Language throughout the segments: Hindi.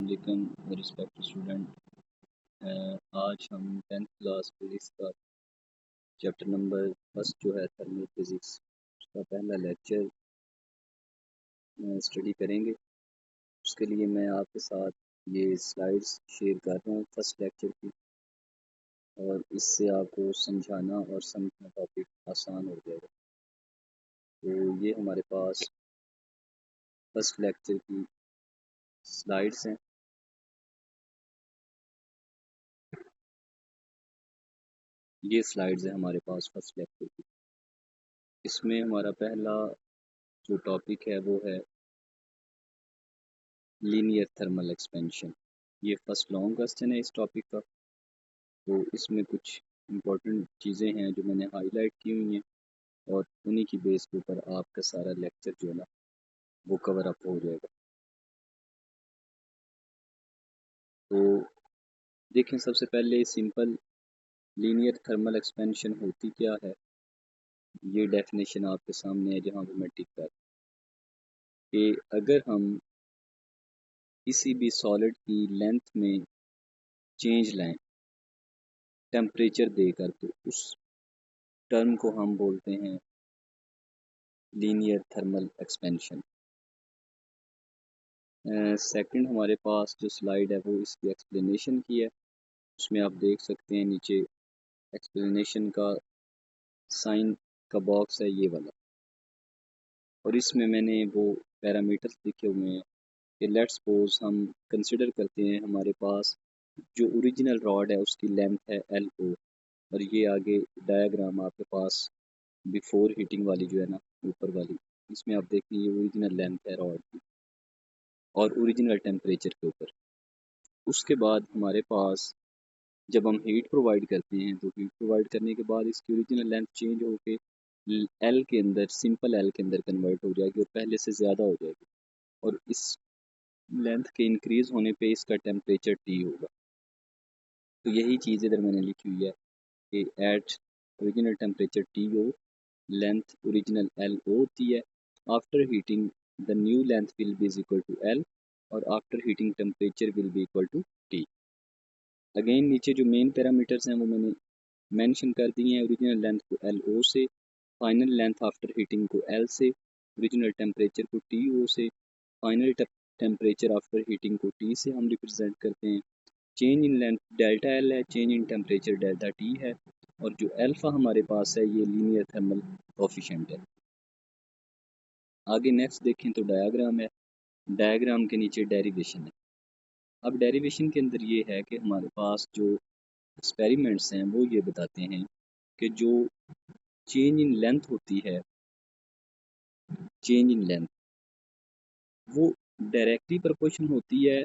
अस्सलामुअलैकुम रिस्पेक्टेड स्टूडेंट। आज हम 10th क्लास फिज़िक्स का चैप्टर नंबर फर्स्ट जो है थर्मल फिज़िक्स उसका पहला लेक्चर स्टडी करेंगे। उसके लिए मैं आपके साथ ये स्लाइड्स शेयर कर रहा हूँ फर्स्ट लेक्चर की, और इससे आपको समझाना और समझना टॉपिक आसान हो जाएगा। तो ये हमारे पास फर्स्ट लेक्चर की स्लाइड्स हैं। ये स्लाइड्स हैं हमारे पास फर्स्ट लेक्चर की। इसमें हमारा पहला जो टॉपिक है वो है लीनियर थर्मल एक्सपेंशन। ये फर्स्ट लॉन्ग क्वेश्चन है इस टॉपिक का। तो इसमें कुछ इम्पोर्टेंट चीज़ें हैं जो मैंने हाईलाइट की हुई हैं, और उन्हीं की बेस के ऊपर आपका सारा लेक्चर जो है ना वो कवर अप हो जाएगा। तो देखें, सबसे पहले सिंपल लीनियर थर्मल एक्सपेंशन होती क्या है, ये डेफिनेशन आपके सामने है जहाँ पे मैं टिक कर कि अगर हम किसी भी सॉलिड की लेंथ में चेंज लाएं टेम्परेचर देकर, तो उस टर्म को हम बोलते हैं लीनियर थर्मल एक्सपेंशन। सेकंड हमारे पास जो स्लाइड है वो इसकी एक्सप्लेनेशन की है। उसमें आप देख सकते हैं नीचे एक्सप्लेनेशन का साइन का बॉक्स है ये वाला, और इसमें मैंने वो पैरामीटर्स लिखे हुए हैं कि लेट्स सपोज हम कंसिडर करते हैं हमारे पास जो ओरिजिनल रॉड है उसकी लेंथ है LO, और ये आगे डायग्राम आपके पास बिफोर हीटिंग वाली जो है ना ऊपर वाली, इसमें आप देखें ये ओरिजिनल लेंथ है रॉड की और ओरिजिनल टेम्परेचर के ऊपर। उसके बाद हमारे पास जब हम हीट प्रोवाइड करते हैं तो हीट प्रोवाइड करने के बाद इसकी ओरिजिनल लेंथ चेंज होके एल के अंदर, सिंपल एल के अंदर कन्वर्ट हो जाएगी और पहले से ज़्यादा हो जाएगी, और इस लेंथ के इंक्रीज़ होने पे इसका टेम्परेचर T होगा। तो यही चीज़ इधर मैंने लिखी हुई है कि at original temperature TO length original LO होती है। After heating the new length will be is equal to L, और after heating temperature will be equal to T। Again नीचे जो मेन पैरामीटर्स हैं वो मैंने मेंशन कर दिए हैं। ओरिजिनल लेंथ को LO से, फाइनल लेंथ आफ्टर हीटिंग को L से, ओरिजिनल टेम्परेचर को TO से, फाइनल टेम्परेचर आफ्टर हीटिंग को T से हम रिप्रेजेंट करते हैं। Change in length delta L है, change in temperature delta T है, और जो अल्फ़ा हमारे पास है ये लीनियर थर्मल कोफिशिएंट है। आगे नेक्स्ट देखें तो डायग्राम है, डायग्राम के नीचे डेरिवेशन है। अब डेरिवेशन के अंदर ये है कि हमारे पास जो एक्सपेरिमेंट्स हैं वो ये बताते हैं कि जो चेंज इन लेंथ होती है, चेंज इन लेंथ वो डायरेक्टली प्रोपोर्शन होती है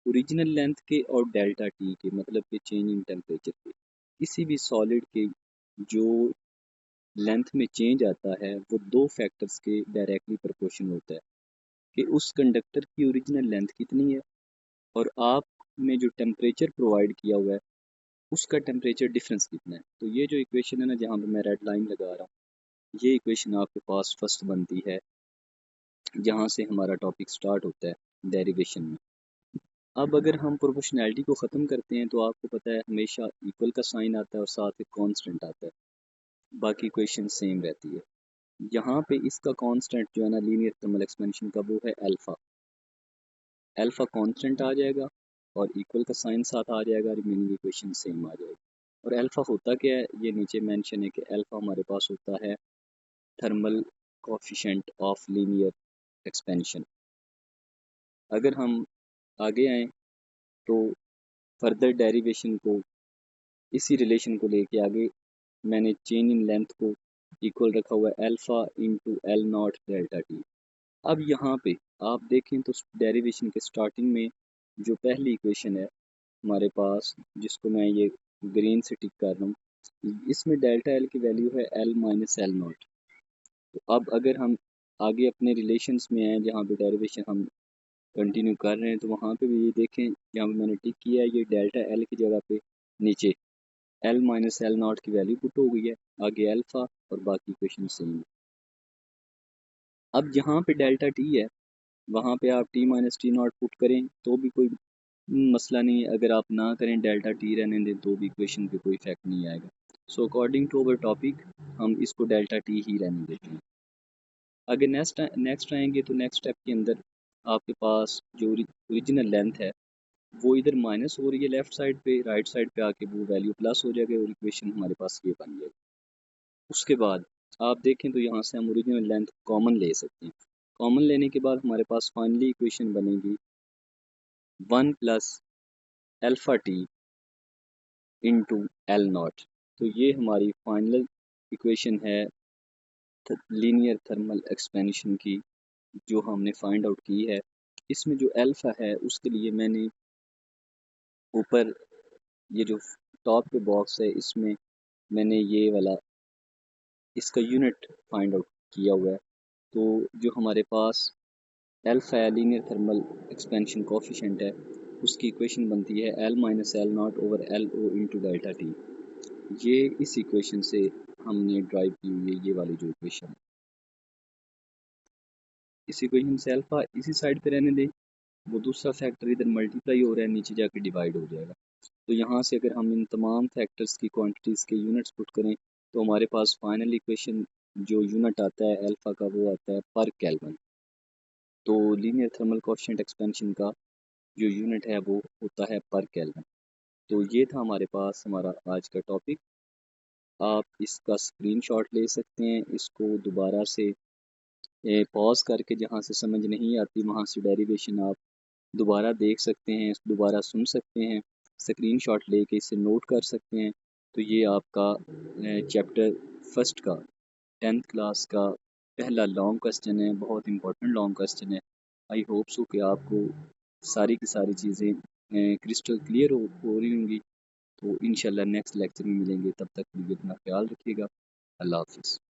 ओरिजिनल लेंथ के और डेल्टा T के, मतलब कि चेंज इन टेम्परेचर के। किसी भी सॉलिड के जो लेंथ में चेंज आता है वो दो फैक्टर्स के डायरेक्टली प्रोपोर्शन होता है कि उस कंडक्टर की ओरिजिनल लेंथ कितनी है और आपने जो टेम्परेचर प्रोवाइड किया हुआ है उसका टेम्परेचर डिफरेंस कितना है। तो ये जो इक्वेशन है ना जहाँ पे मैं रेड लाइन लगा रहा हूँ, ये इक्वेशन आपके पास फर्स्ट बनती है जहाँ से हमारा टॉपिक स्टार्ट होता है डेरिवेशन में। अब अगर हम प्रोपोर्शनैलिटी को ख़त्म करते हैं तो आपको पता है हमेशा इक्वल का साइन आता है और साथ एक कांस्टेंट आता है, बाकी इक्वेशन सेम रहती है। यहाँ पे इसका कांस्टेंट जो है ना लीनियर थर्मल एक्सपेंशन का वो है अल्फ़ा। अल्फ़ा कांस्टेंट आ जाएगा और इक्वल का साइन साथ आ जाएगा, रिमेनिंग इक्वेशन सेम आ जाएगी। और अल्फ़ा होता क्या है, ये नीचे मेंशन है कि अल्फ़ा हमारे पास होता है thermal coefficient of linear expansion. अगर हम आगे आएँ तो फर्दर डेरिवेशन को, इसी रिलेशन को लेके आगे मैंने चेंज इन लेंथ को इक्वल रखा हुआ है alpha into L not delta T। अब यहाँ पे आप देखें तो डेरिवेशन के स्टार्टिंग में जो पहली इक्वेशन है हमारे पास, जिसको मैं ये ग्रीन से टिक कर रहा हूँ, इसमें डेल्टा L की वैल्यू है L माइनस L नॉट। तो अब अगर हम आगे अपने रिलेशंस में आए जहाँ पे डेरिवेशन हम कंटिन्यू कर रहे हैं, तो वहाँ पे भी ये देखें जहाँ पे मैंने टिक किया है ये डेल्टा L की जगह पे नीचे L माइनस L नॉट की वैल्यू पुट हो गई है, आगे अल्फ़ा और बाकी इक्वेशन सेम है। अब जहाँ पे डेल्टा T है वहाँ पे आप T minus T not put करें तो भी कोई मसला नहीं है, अगर आप ना करें डेल्टा टी रहने दें तो भी इक्वेशन पे कोई इफेक्ट नहीं आएगा। So according to our topic हम इसको डेल्टा टी ही रहने देते हैं। अगर नेक्स्ट आएंगे तो नेक्स्ट स्टेप के अंदर आपके पास जो ओरिजिनल लेंथ है वो इधर माइनस हो रही है लेफ्ट साइड पे, राइट साइड पे आके वो वैल्यू प्लस हो जाएगा और इक्वेशन हमारे पास ये बन जाएगी। उसके बाद आप देखें तो यहाँ से हम ओरिजिनल लेंथ कॉमन ले सकते हैं। कॉमन लेने के बाद हमारे पास फाइनली इक्वेशन बनेगी 1 plus alpha T into L not. तो ये हमारी फाइनल इक्वेशन है लीनियर थर्मल एक्सपेंशन की, जो हमने फाइंड आउट की है। इसमें जो अल्फ़ा है उसके लिए मैंने ऊपर ये जो टॉप के बॉक्स है इसमें मैंने ये वाला इसका यूनिट फाइंड आउट किया हुआ है। तो जो हमारे पास अल्फ़ा है लीनियर थर्मल एक्सपेंशन कोफिशिएंट है, उसकी इक्वेशन बनती है L minus L naught over L O into delta T. ये इस इक्वेशन से हमने ड्राइव की हुई है, ये वाली जो इक्वेशन है। इस इक्वेशन से अल्फ़ा इसी साइड पे रहने दें, वो दूसरा फैक्टर इधर मल्टीप्लाई हो रहा है, नीचे जाके डिवाइड हो जाएगा। तो यहाँ से अगर हम इन तमाम फैक्टर्स की क्वांटिटीज़ के यूनिट्स पुट करें तो हमारे पास फाइनल इक्वेशन जो यूनिट आता है अल्फ़ा का वो आता है पर केल्विन। तो लीनियर थर्मल कोएफिशिएंट एक्सपेंशन का जो यूनिट है वो होता है पर केल्विन। तो ये था हमारे पास हमारा आज का टॉपिक। आप इसका स्क्रीनशॉट ले सकते हैं, इसको दोबारा से पॉज करके जहाँ से समझ नहीं आती वहाँ से डेरिवेशन आप दोबारा देख सकते हैं, दोबारा सुन सकते हैं, स्क्रीनशॉट लेके इसे नोट कर सकते हैं। तो ये आपका चैप्टर फर्स्ट का 10th क्लास का पहला लॉन्ग क्वेश्चन है, बहुत इंपॉर्टेंट लॉन्ग क्वेश्चन है। आई होप सो कि आपको सारी की सारी चीज़ें क्रिस्टल क्लियर हो रही होंगी। तो इंशाल्लाह नेक्स्ट लेक्चर में मिलेंगे, तब तक के लिए अपना ख्याल रखिएगा। अल्लाह हाफिज़।